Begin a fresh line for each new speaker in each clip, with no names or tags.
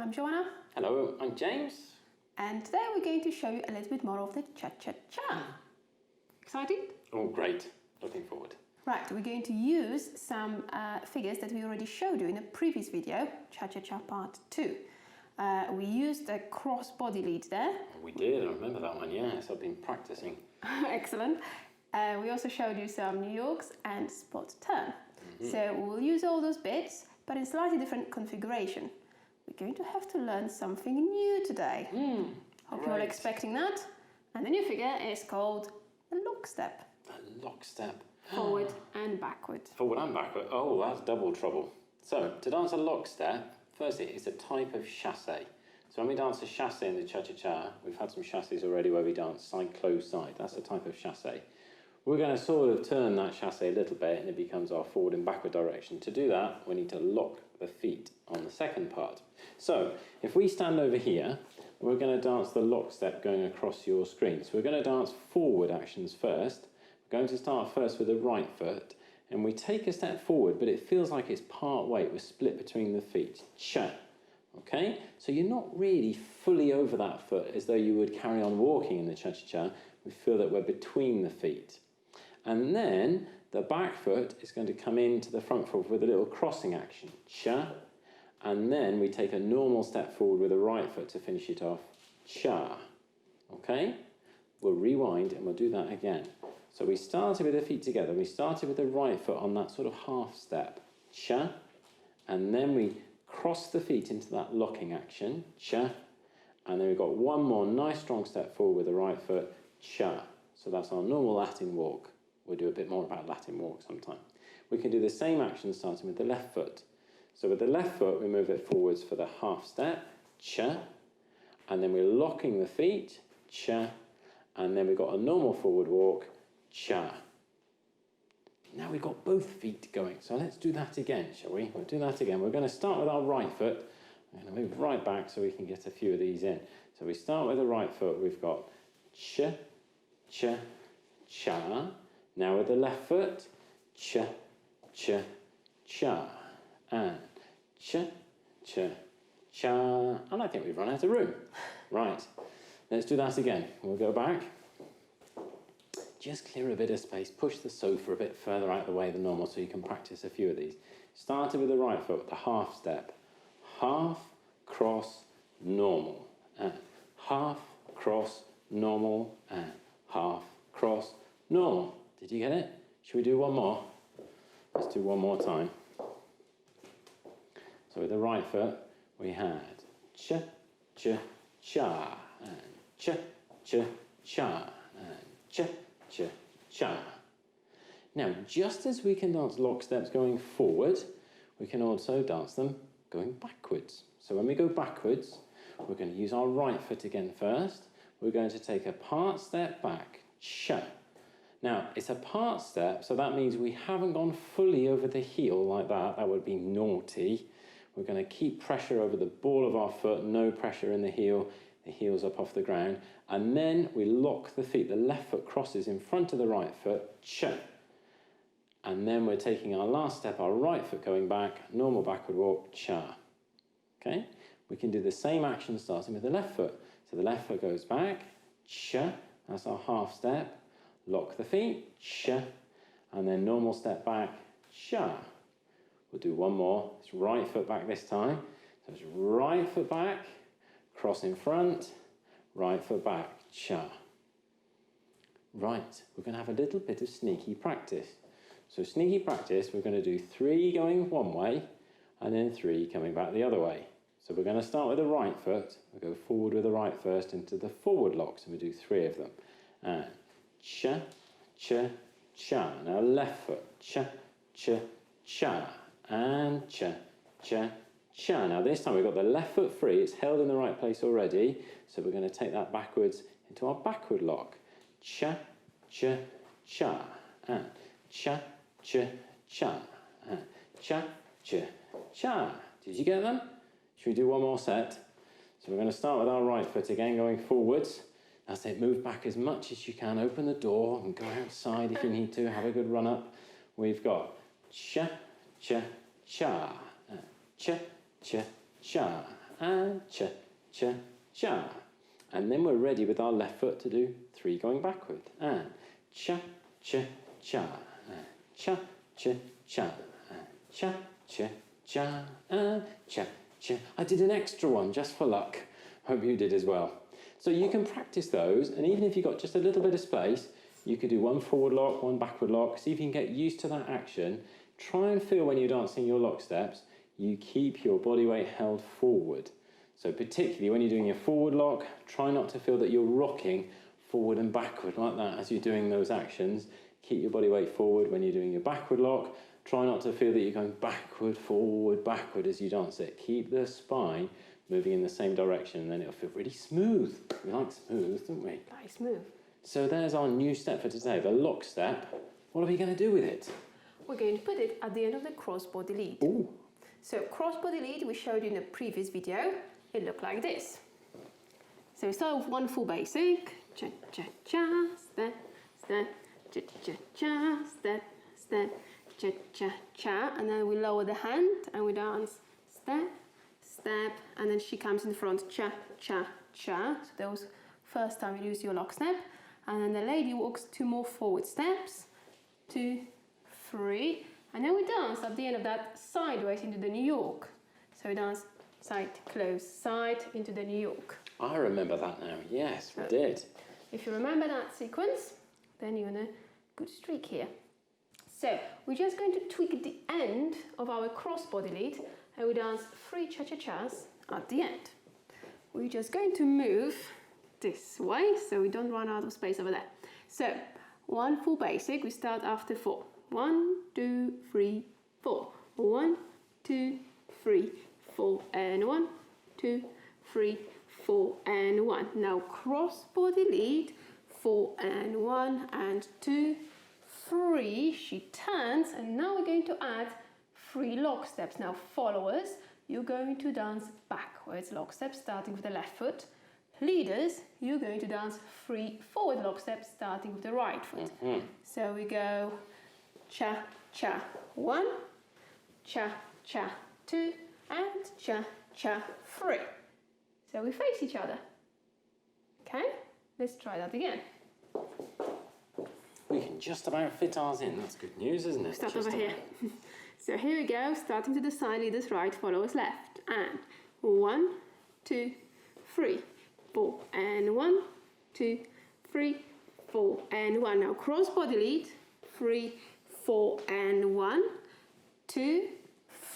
I'm Joanna.
Hello, I'm James.
And today we're going to show you a little bit more of the cha-cha-cha. Excited?
Oh, great. Looking forward.
Right, we're going to use some figures that we already showed you in a previous video, cha-cha-cha part 2. We used a cross body lead there.
We did, I remember that one, yes. I've been practicing.
Excellent. We also showed you some New Yorks and spot turn. So we'll use all those bits, but in slightly different configuration. We're going to have to learn something new today. Hope you're all expecting that. And the new figure is called a lockstep.
A lockstep.
Forward and backward.
Forward and backward. Oh, that's double trouble. So, to dance a lockstep, firstly, it's a type of chassé. So when we dance a chassé in the cha-cha-cha, we've had some chassés already where we dance side, close, side. That's a type of chassé. We're going to sort of turn that chassé a little bit and it becomes our forward and backward direction. To do that, we need to lock the feet on the second part. So, if we stand over here, we're going to dance the lockstep going across your screen. So we're going to dance forward actions first. We're going to start first with the right foot, and we take a step forward, but it feels like it's part weight. We're split between the feet. Cha. Okay? So you're not really fully over that foot as though you would carry on walking in the cha-cha-cha. We feel that we're between the feet. And then the back foot is going to come into the front foot with a little crossing action. Cha. And then we take a normal step forward with the right foot to finish it off. Cha. Okay? We'll rewind and we'll do that again. So we started with the feet together. We started with the right foot on that sort of half step. Cha. And then we cross the feet into that locking action. Cha. And then we've got one more nice strong step forward with the right foot. Cha. So that's our normal Latin walk. We'll do a bit more about Latin walk sometime. We can do the same action starting with the left foot. So with the left foot, we move it forwards for the half step, cha, and then we're locking the feet, cha, and then we've got a normal forward walk, cha. Now we've got both feet going, so let's do that again, shall we? We'll do that again. We're going to start with our right foot. We're going to move right back so we can get a few of these in. So we start with the right foot. We've got cha, cha, cha. Now with the left foot, cha, cha, cha. And cha, cha, cha. And I think we've run out of room. Right, let's do that again. We'll go back. Just clear a bit of space. Push the sofa a bit further out of the way than normal so you can practice a few of these. Started with the right foot, the half step. Half, cross, normal. And half, cross, normal. And half, cross, normal. Did you get it? Should we do one more? Let's do one more time. So with the right foot, we had cha, cha, cha, and cha, cha, cha, and cha, cha, cha. Now, just as we can dance locksteps going forward, we can also dance them going backwards. So when we go backwards, we're going to use our right foot again first. We're going to take a part step back, cha. Now, it's a part step, so that means we haven't gone fully over the heel like that. That would be naughty. We're going to keep pressure over the ball of our foot, no pressure in the heel's up off the ground. And then we lock the feet. The left foot crosses in front of the right foot, cha. And then we're taking our last step, our right foot going back, normal backward walk, cha. Okay? We can do the same action starting with the left foot. So the left foot goes back, cha, that's our half step. Lock the feet, cha, and then normal step back, cha. We'll do one more. It's right foot back this time. So it's right foot back, cross in front, right foot back, cha. Right, we're going to have a little bit of sneaky practice. So sneaky practice, we're going to do 3 going one way, and then 3 coming back the other way. So we're going to start with the right foot. We'll go forward with the right first into the forward locks, and we do 3 of them. And cha, cha, cha. Now left foot, cha, cha, cha. And cha, cha, cha. Now this time we've got the left foot free. It's held in the right place already. So we're going to take that backwards into our backward lock. Cha, cha, cha. And cha, cha, cha. And cha, cha, cha. Did you get them? Should we do one more set? So we're going to start with our right foot again, going forwards. That's it. Move back as much as you can. Open the door and go outside if you need to. Have a good run up. We've got cha, cha, cha, cha, cha, and cha-cha-cha. And then we're ready with our left foot to do 3 going backward. And cha-cha-cha, and cha-cha-cha, and cha-cha-cha, and cha-cha. I did an extra one just for luck. Hope you did as well. So you can practice those, and even if you've got just a little bit of space, you could do 1 forward lock, 1 backward lock. See if you can get used to that action. Try and feel when you're dancing your lock steps, you keep your body weight held forward. So particularly when you're doing your forward lock, try not to feel that you're rocking forward and backward like that as you're doing those actions. Keep your body weight forward when you're doing your backward lock. Try not to feel that you're going backward, forward, backward as you dance it. Keep the spine moving in the same direction, and then it'll feel really smooth. We like smooth, don't we?
Very smooth.
So there's our new step for today, the lock step. What are we going to do with it?
We're going to put it at the end of the crossbody lead.
Ooh.
So crossbody lead, we showed you in a previous video, it looked like this. So we start with 1 full basic, cha-cha-cha, step, step, cha-cha-cha, step, step, cha-cha-cha, and then we lower the hand and we dance step, step, and then she comes in front, cha-cha-cha. So that was first time you use your lock step, and then the lady walks 2 more forward steps, 2, 3, and then we dance at the end of that sideways into the New York. So we dance side, close, side into the New York.
I remember that now, yes, we did.
If you remember that sequence, then you're in a good streak here. So we're just going to tweak the end of our crossbody lead, and we dance 3 cha-cha-chas at the end. We're just going to move this way so we don't run out of space over there. So 1 full basic, we start after 4. 1, 2, 3, 4. 1, 2, 3, 4, and 1, 2, 3, 4, and 1. Now crossbody lead, 4 and 1 and 2, 3. She turns, and now we're going to add 3 lock steps. Now followers, you're going to dance backwards lock steps starting with the left foot. Leaders, you're going to dance 3 forward lock steps starting with the right foot. So we go cha-cha 1, cha-cha 2, and cha-cha 3. So we face each other. Okay, let's try that again.
We can just about fit ours in. That's good news, isn't it?
Start
Just
over
about.
here. So here we go, starting to the side, leaders right, followers left. And 1, 2, 3, 4, and 1, 2, 3, 4, and 1. Now crossbody lead, 3, 4, and 1, 2,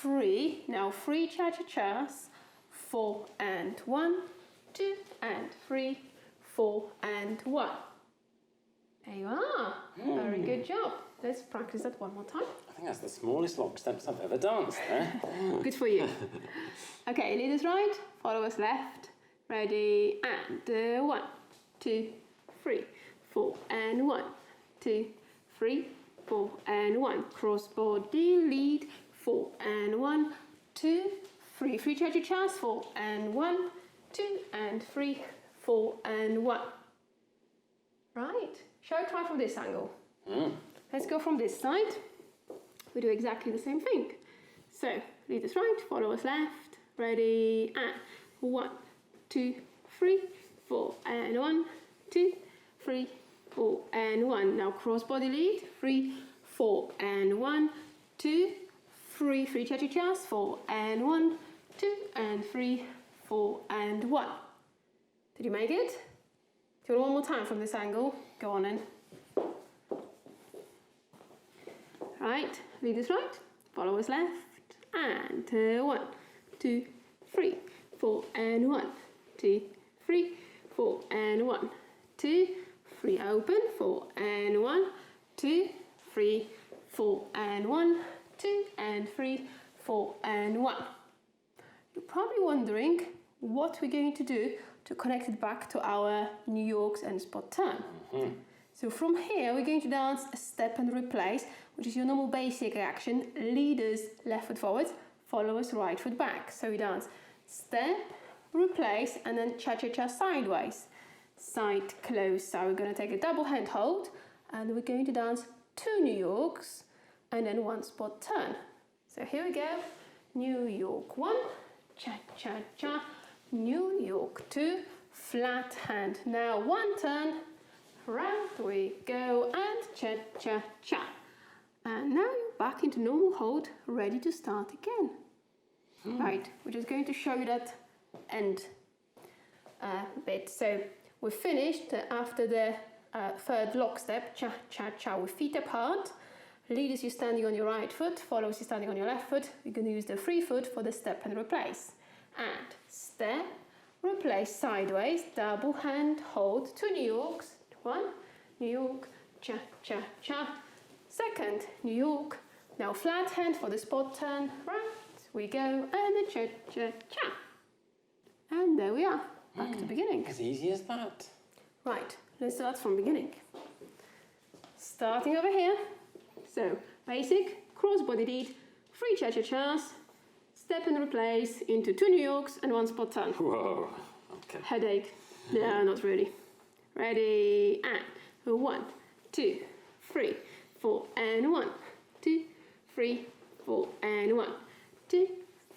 3. Now 3 cha-cha-chas, 4 and 1, 2 and 3, 4 and 1. There you are. Very good job. Let's practice that one more time.
I think that's the smallest lock steps I've ever danced there.
Good for you. Okay, leaders right, followers left. Ready, and 1, 2, 3, 4, and 1, 2, 3, 4, and 1. Crossbody lead, 4 and 1, 2, 3. 3 cha-cha-chas, 4 and 1, 2 and 3, 4 and 1. Right, shall I try from this angle? Let's go from this side. We do exactly the same thing. So, leaders right, followers left. Ready, and 1, 2, 3, 4, and 1, 2, 3, 4, and 1. Now crossbody lead, 3, 4, and 1, 2, 3, 3 cha-cha-chas, 4, and 1, 2, and 3, 4, and 1. Did you make it? Do you want one more time from this angle? Go on in. Right, leaders right, followers left, and 1, 2, 3, 4, and 1, 2, 3, 4, and 1, 2, 3, open, 4, and 1, 2, 3, 4, and 1, 2, and 3, 4, and 1. You're probably wondering what we're going to do to connect it back to our New Yorks and spot turn. So from here, we're going to dance a step and replace, which is your normal basic action. Leaders left foot forward, followers right foot back. So we dance step, replace, and then cha-cha-cha sideways. Side, close. So we're going to take a double hand hold, and we're going to dance 2 New Yorks, and then 1 spot turn. So here we go. New York, 1, cha-cha-cha. New York 2, flat hand. Now one turn, round we go, and cha-cha-cha. And now you're back into normal hold, ready to start again. Right, we're just going to show you that end bit. So we finished after the third lock step, cha-cha-cha, with feet apart. Leaders, you're standing on your right foot, followers, you're standing on your left foot. You're going to use the free foot for the step and replace. And step, replace sideways, double hand hold, 2 New Yorks. 1, New York, cha-cha-cha. Second, New York. Now flat hand for the spot turn, right, we go, and a cha-cha-cha. And there we are, back to beginning.
As easy as that.
Right, let's start from beginning. Starting over here. So, basic, cross-body lead, 3 cha-cha-chas, step and replace into 2 New Yorks and 1 spot turn.
Whoa, okay.
Headache. No, not really. Ready, and 1, 2, 3, 4, and 1, 2, 3, 4, and 1, 2,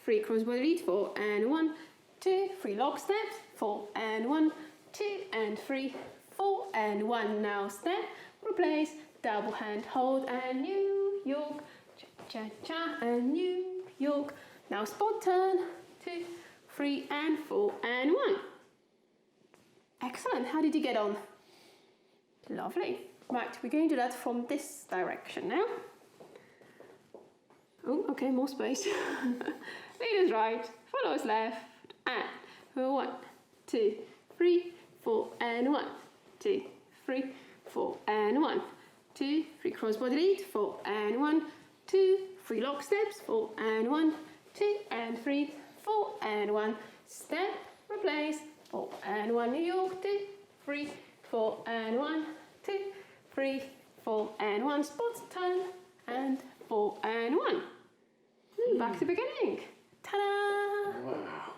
3, cross-body lead, 4, and 1, 2, 3, lock steps, 4, and 1, 2, and 3, 4, and 1. Now step, replace, double hand hold, and New York, cha-cha-cha, and New York. Now spot turn, 2, 3, and 4, and 1. Excellent, how did you get on? Lovely. Right, we're going to do that from this direction now. Oh, okay, more space. Leaders right, followers left, and 1, 2, 3, 4, and 1, 2, 3, 4, and 1, 2, 3, cross-body lead, 4, and 1, 2, 3, lock steps, 4, and 1, 2, and 3, 4, and 1, step, replace, 4, and 1, New York, 2, 3, 4, and 1, 2, 3, 4, and 1, spot turn, and 4, and 1. Back to beginning. Ta-da!
Wow.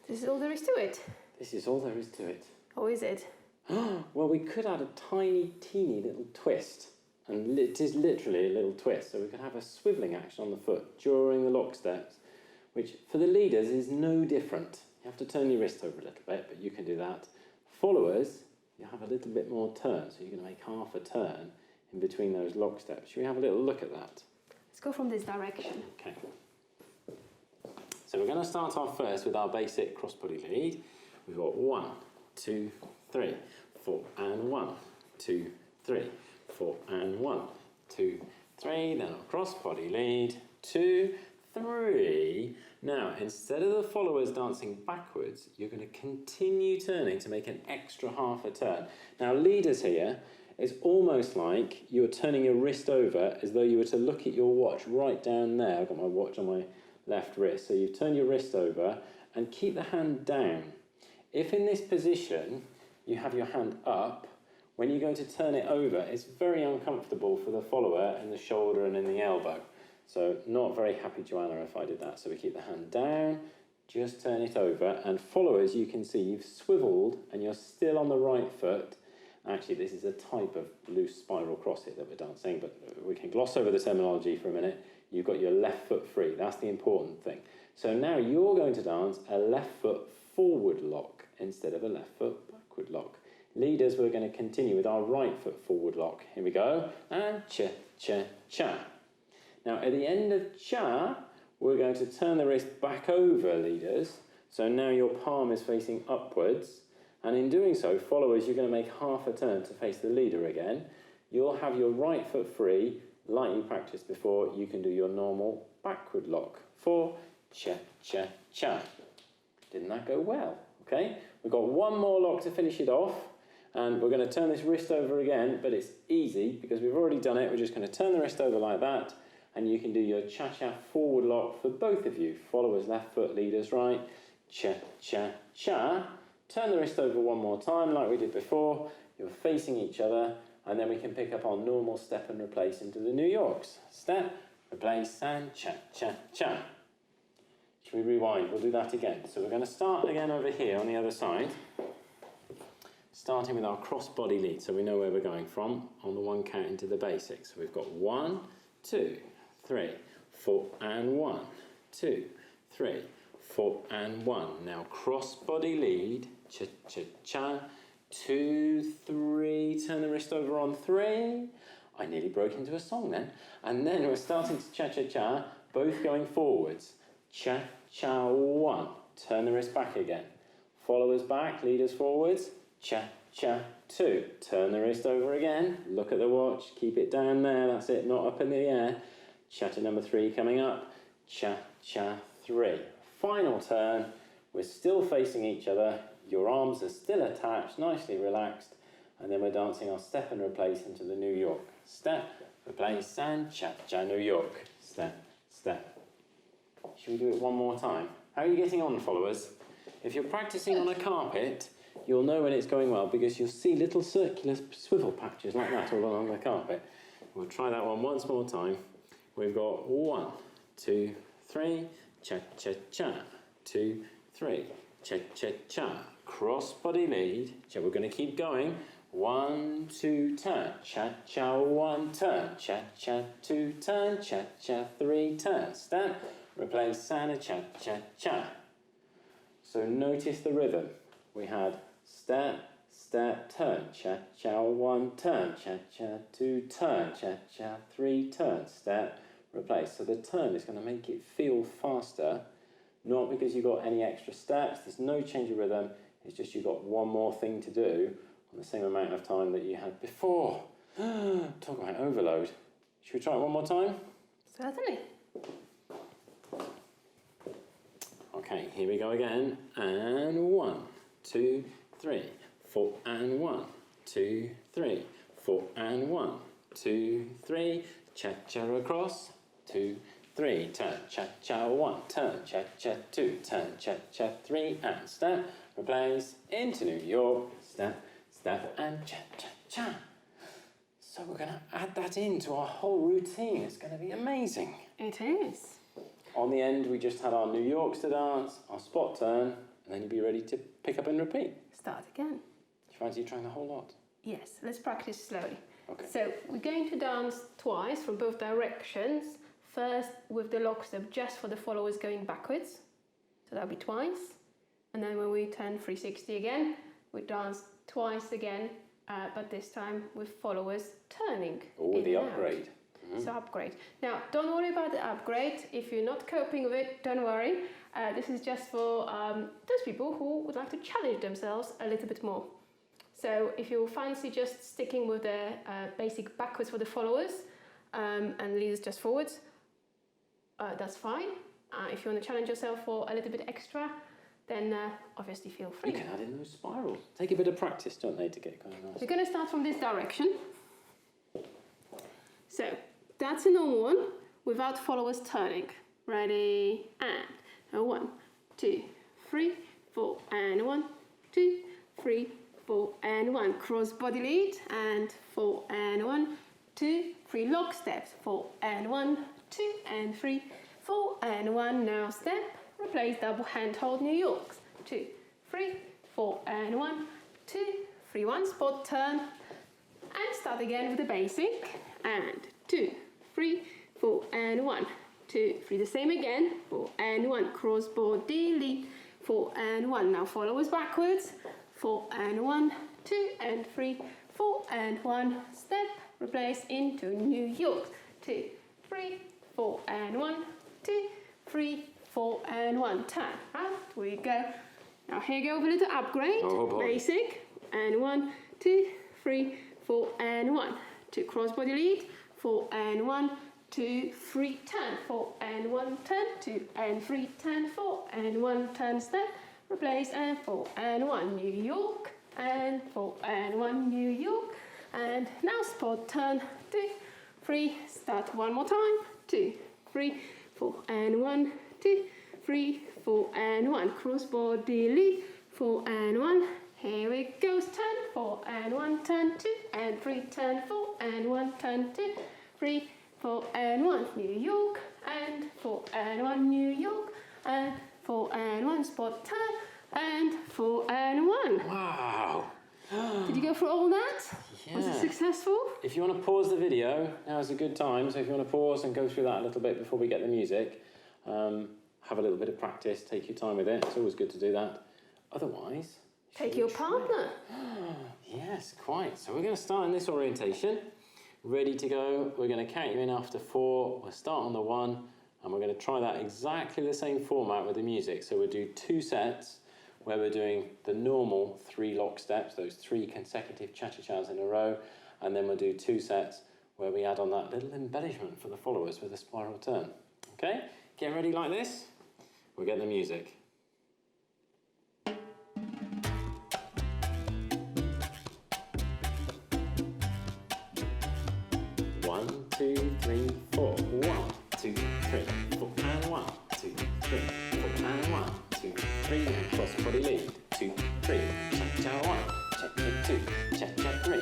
This is all there is to it.
This is all there is to it.
Or is it?
Well, we could add a tiny, teeny little twist. And it is literally a little twist. So we could have a swivelling action on the foot during the lock steps, which for the leaders is no different. You have to turn your wrist over a little bit, but you can do that. Followers, you have a little bit more turn. So you're going to make half a turn in between those lock steps. Should we have a little look at that?
Let's go from this direction.
Okay. So we're going to start off first with our basic cross-body lead. We've got 1, 2, 3, 4, and 1, 2, 3, 4, and 1, 2, 3. Then our cross-body lead, 2, 3. Now, instead of the followers dancing backwards, you're going to continue turning to make an extra half a turn. Now, leaders here, it's almost like you're turning your wrist over as though you were to look at your watch right down there. I've got my watch on my left wrist. So you turn your wrist over and keep the hand down. If in this position you have your hand up, when you go to turn it over, it's very uncomfortable for the follower in the shoulder and in the elbow. So not very happy, Joanna, if I did that. So we keep the hand down, just turn it over. And followers, you can see you've swiveled and you're still on the right foot. Actually, this is a type of loose spiral cross hit that we're dancing, but we can gloss over the terminology for a minute. You've got your left foot free. That's the important thing. So now you're going to dance a left foot forward lock instead of a left foot backward lock. Leaders, we're going to continue with our right foot forward lock. Here we go. And cha, cha, cha. Now, at the end of cha, we're going to turn the wrist back over, leaders. So now your palm is facing upwards. And in doing so, followers, you're going to make half a turn to face the leader again. You'll have your right foot free, like you practiced before. You can do your normal backward lock for cha, cha, cha. Didn't that go well? Okay, we've got one more lock to finish it off. And we're going to turn this wrist over again, but it's easy because we've already done it. We're just going to turn the wrist over like that. And you can do your cha-cha forward lock for both of you. Followers left foot, leaders right. Cha, cha, cha. Turn the wrist over one more time like we did before. You're facing each other. And then we can pick up our normal step and replace into the New Yorks. Step, replace, and cha, cha, cha. Should we rewind? We'll do that again. So we're going to start again over here on the other side. Starting with our cross-body lead, so we know where we're going from on the 1 count into the basics. So we've got 1, 2, 3, 4, and 1, 2, 3, 4 and 1. Now cross body lead, cha-cha-cha, 2, 3, turn the wrist over on 3. I nearly broke into a song then. And then we're starting to cha-cha-cha, both going forwards. Cha-cha 1, turn the wrist back again. Followers back, leaders forwards, cha-cha 2, turn the wrist over again. Look at the watch, keep it down there, that's it, not up in the air. Cha-cha number 3 coming up, cha-cha 3. Final turn, we're still facing each other, your arms are still attached, nicely relaxed, and then we're dancing our step and replace into the New York. Step, replace, and cha-cha New York. Step, step. Should we do it one more time? How are you getting on, followers? If you're practicing on a carpet, you'll know when it's going well because you'll see little circular swivel patches like that all along the carpet. We'll try that one once more time. We've got 1, 2, 3, cha-cha-cha, 2, 3, cha-cha-cha, cross body lead, so we're going to keep going, 1, 2, turn, cha-cha 1, turn, cha-cha 2, turn, cha-cha 3, turn, step, replace, and a cha-cha-cha. So notice the rhythm. We had step, step, turn, cha-cha 1, turn, cha-cha 2, turn, cha-cha 3, turn, step, replace. So the turn is going to make it feel faster, not because you've got any extra steps, there's no change of rhythm, it's just you've got one more thing to do on the same amount of time that you had before. Talk about overload. Should we try it one more time?
Certainly.
Okay, here we go again. And 1, 2, 3, 4 and 1, 2, 3, 4 and 1, 2, 3, cha-cha across, 2, 3, turn, cha-cha 1, turn, cha-cha 2, turn, cha-cha 3, and step, replace, into New York, step, step, and cha-cha-cha. So we're going to add that into our whole routine. It's going to be amazing.
It is.
On the end, we just had our New Yorks to dance, our spot turn, and then you'll be ready to pick up and repeat.
Start again.
Do you fancy trying the whole lot?
Yes, let's practice slowly.
Okay.
So we're going to dance twice from both directions. First with the lockstep just for the followers going backwards. So that'll be twice. And then when we turn 360 again, we dance twice again, but this time with followers turning.
Oh, the upgrade.
So upgrade. Now, don't worry about the upgrade. If you're not coping with it, don't worry. This is just for those people who would like to challenge themselves a little bit more. So if you fancy just sticking with the basic backwards for the followers and leaders just forwards, that's fine. If you want to challenge yourself for a little bit extra, then obviously feel free.
You can add in those spirals. Take a bit of practice, don't they, to get going nice.
We're going to start from this direction. So that's a normal one without followers turning. Ready? And 1, 2, 3, 4, and 1, 2, 3, 4, and 1. Cross body lead, and 4, and 1, 2, 3. Lock steps, 4, and 1, 2, and 3, 4, and 1. Now step, replace double hand hold New Yorks. 2, 3, 4, and 1, 2, 3. 1 spot turn, and start again with the basic. And 2, 3, 4, and 1, 2, 3. The same again. 4 and 1. Cross body lead. 4 and 1. Now followers backwards. 4 and 1, 2 and 3, 4 and 1. Step, replace into New York. 2, 3, 4 and 1, 2, 3, 4 and 1. Turn. Out we go. Now here go with a little upgrade.
Oh boy.
Basic. And 1, 2, 3, 4 and 1. 2 cross body lead. 4 and 1, 2, 3, turn. 4 and 1, turn. 2 and 3, turn. 4 and 1, turn, step, replace, and 4 and 1, New York, and 4 and 1, New York, and now spot turn. 2, 3, start one more time. 2, 3, 4 and 1, 2, 3, 4 and 1, cross body lead. 4 and 1. Here it goes, turn, 4 and 1, turn, 2 and 3, turn, 4 and 1, turn, 2, 3, 4 and 1, New York, and 4 and 1, New York, and 4 and 1, spot turn, and 4 and 1.
Wow.
Did you go through all that?
Yeah.
Was it successful?
If you want to pause the video, now's a good time. So if you want to pause and go through that a little bit before we get the music, have a little bit of practice, take your time with it. It's always good to do that. Otherwise,
Take your partner.
yes, quite. So we're going to start in this orientation. Ready to go. We're going to count you in after 4. We'll start on the 1, and we're going to try that exactly the same format with the music. So we'll do 2 sets where we're doing the normal 3 lock steps, those 3 consecutive cha-cha-chas in a row, and then we'll do 2 sets where we add on that little embellishment for the followers with a spiral turn. Okay? Get ready like this. We'll get the music. 1, 2, 3, 4. 1, 2, 3, 4, and 1, 2, 3, 4, and 1, 2, 3, and cross body lead. 2, 3, cha-cha 1, cha-cha 2, cha-cha 3.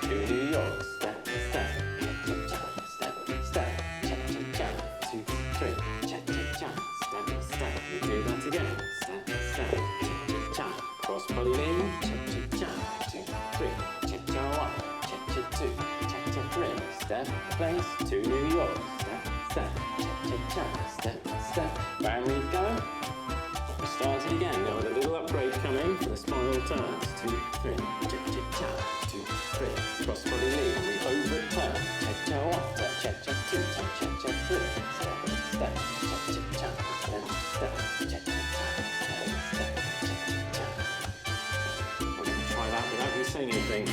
To New York, step, step, cha-cha-cha, step, step, cha-cha-cha. 2, 3, cha-cha-cha, step, step. We do that again. Step, step, cha-cha-cha. Cross body lead, cha-cha-cha. 2, 3, cha-cha 1, cha-cha 2. Step, place, to New York. Step, step, cha-cha-cha, step, step. Round we go. We start it again. Now with a little upgrade coming for the spiral turns. 2, 3, cha-cha-cha. 2, 3, cross body lead. We overturn. Cha-cha 1, cha-cha 2, cha-cha 3. Step, step, cha-cha-cha. Step, step, cha-cha-cha. Step, step, cha-cha-cha. We're going to try that without me saying anything.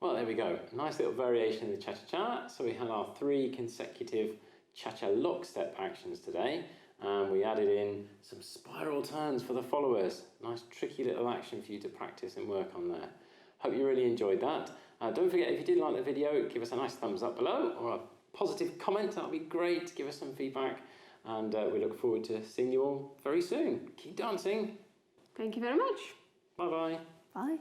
Well, there we go. Nice little variation in the cha-cha-cha. So we had our 3 consecutive cha-cha lockstep actions today. And we added in some spiral turns for the followers. Nice tricky little action for you to practice and work on there. Hope you really enjoyed that. Don't forget, if you did like the video, give us a nice thumbs up below or a positive comment. That would be great. Give us some feedback. And we look forward to seeing you all very soon. Keep dancing.
Thank you very much.
Bye-bye.
Bye.